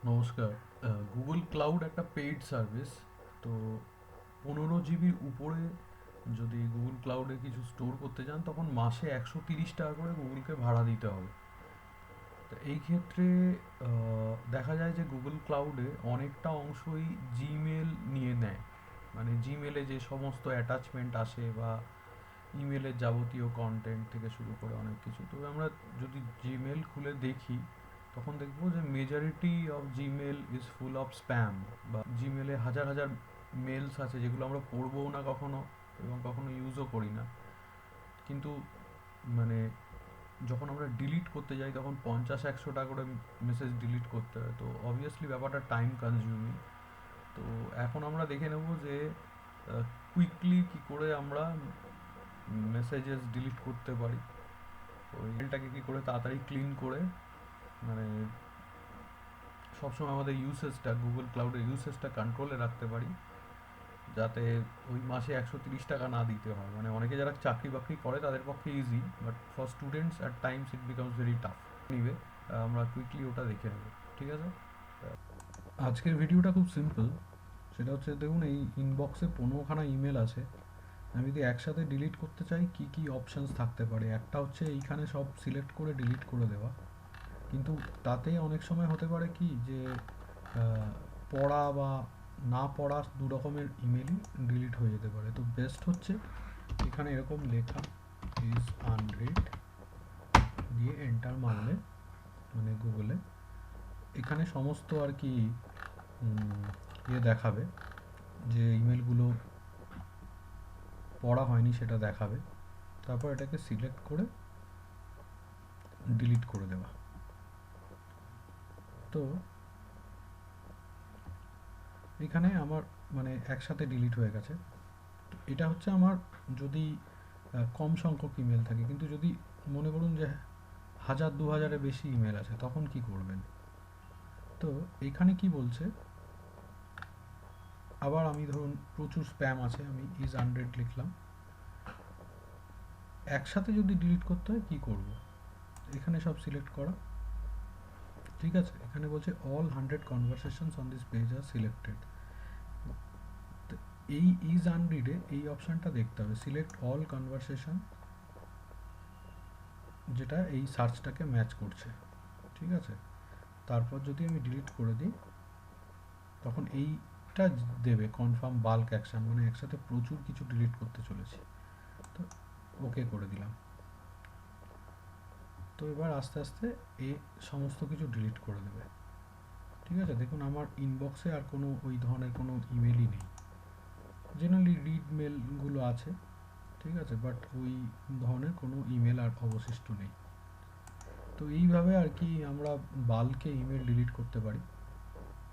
নমস্কার। Google cloud একটা paid service. তো 15 জিবির উপরে যদি গুগল ক্লাউডে কিছু স্টোর করতে চান তখন মাসে 130 টাকা করে গুগলকে ভাড়া দিতে হবে। তো এই ক্ষেত্রে দেখা যায় যে গুগল ক্লাউডে অনেকটা অংশই জিমেল নিয়ে নেয়। মানে জিমেলে যে সমস্ত অ্যাটাচমেন্ট আসে বা ইমেলের যাবতীয় কন্টেন্ট থেকে শুরু করে অনেক কিছু। তবে আমরা যদি জিমেল খুলে দেখি তখন দেখবো যে majority of Gmail is full of spam, বা জিমেলে হাজার হাজার মেলস আছে যেগুলো আমরা পড়বও না কখনো এবং কখনো ইউজও করি না। কিন্তু মানে যখন আমরা ডিলিট করতে যাই তখন 50-100 টাকা করে মেসেজ ডিলিট করতে হয়, তো অবভিয়াসলি ব্যাপারটা টাইম কনজিউমিং। তো এখন আমরা দেখে নেব যে কুইকলি কি করে আমরা মেসেজেস ডিলিট করতে পারি, ওই মেলটাকে কি করে তাড়াতাড়ি ক্লিন করে মানে সবসময় আমাদের ইউসেজটা, গুগল ক্লাউডের ইউসেজটা কন্ট্রোলে রাখতে পারি, যাতে ওই মাসে 130 টাকা না দিতে হয়। মানে অনেকে যারা চাকরি বাকরি করে তাদের পক্ষে easy, but for students at times it becomes very tough. নিবে আমরা কুইকলি ওটা দেখে নেব, ঠিক আছে? আজকের ভিডিওটা খুব সিম্পল। সেটা হচ্ছে, দেখুন এই ইনবক্সে 15খানা ইমেল আছে। আমি যদি একসাথে ডিলিট করতে চাই কি কি অপশানস থাকতে পারে। একটা হচ্ছে এইখানে সব সিলেক্ট করে ডিলিট করে দেওয়া, কিন্তু তাতে অনেক সময় হতে পারে কি যে পড়া বা না পড়া দু রকমের ইমেলই ডিলিট হয়ে যেতে পারে। তো বেস্ট হচ্ছে এখানে এরকম লেখা ইজ আনরিড দিয়ে এন্টার মারলে মানে গুগলে এখানে সমস্ত আর কি দেখাবে, যে ইমেলগুলো পড়া হয়নি সেটা দেখাবে। তারপর এটাকে সিলেক্ট করে ডিলিট করে দেওয়া। তো এখানে আমার মানে একসাথে ডিলিট হয়ে গেছে। তো এটা হচ্ছে আমার যদি কম সংখ্যক ইমেল থাকে, কিন্তু যদি মনে করুন যে 1000-2000-এর বেশি ইমেল আছে তখন কি করবেন। তো এখানে কি বলছে, আবার আমি ধরুন প্রচুর স্প্যাম আছে, আমি ইজ আনরেড লিখলাম। একসাথে যদি ডিলিট করতে হয় কি করব, এখানে সব সিলেক্ট করা, ঠিক আছে? এখানে বলছে all 100 conversations on this page are selected. এই ইজ আনরিডে এই অপশানটা দেখতে হবে, সিলেক্ট অল কনভারসেশন, যেটা এই সার্চটাকে ম্যাচ করছে, ঠিক আছে? তারপর যদি আমি ডিলিট করে দিই তখন এইটা দেবে কনফার্ম বাল্ক অ্যাকশন, মানে একসাথে প্রচুর কিছু ডিলিট করতে চলেছি। তো ওকে করে দিলাম। তো এবার আস্তে আস্তে এ সমস্ত কিছু ডিলিট করে দেবে, ঠিক আছে? দেখুন আমার ইনবক্সে আর কোনো ওই ধরনের কোনো ইমেলই নেই। জেনারেলি রিড মেলগুলো আছে, ঠিক আছে, বাট ওই ধরনের কোনো ইমেল আর অবশিষ্ট নেই। তো এইভাবে আর কি আমরা বাল্কে ইমেল ডিলিট করতে পারি।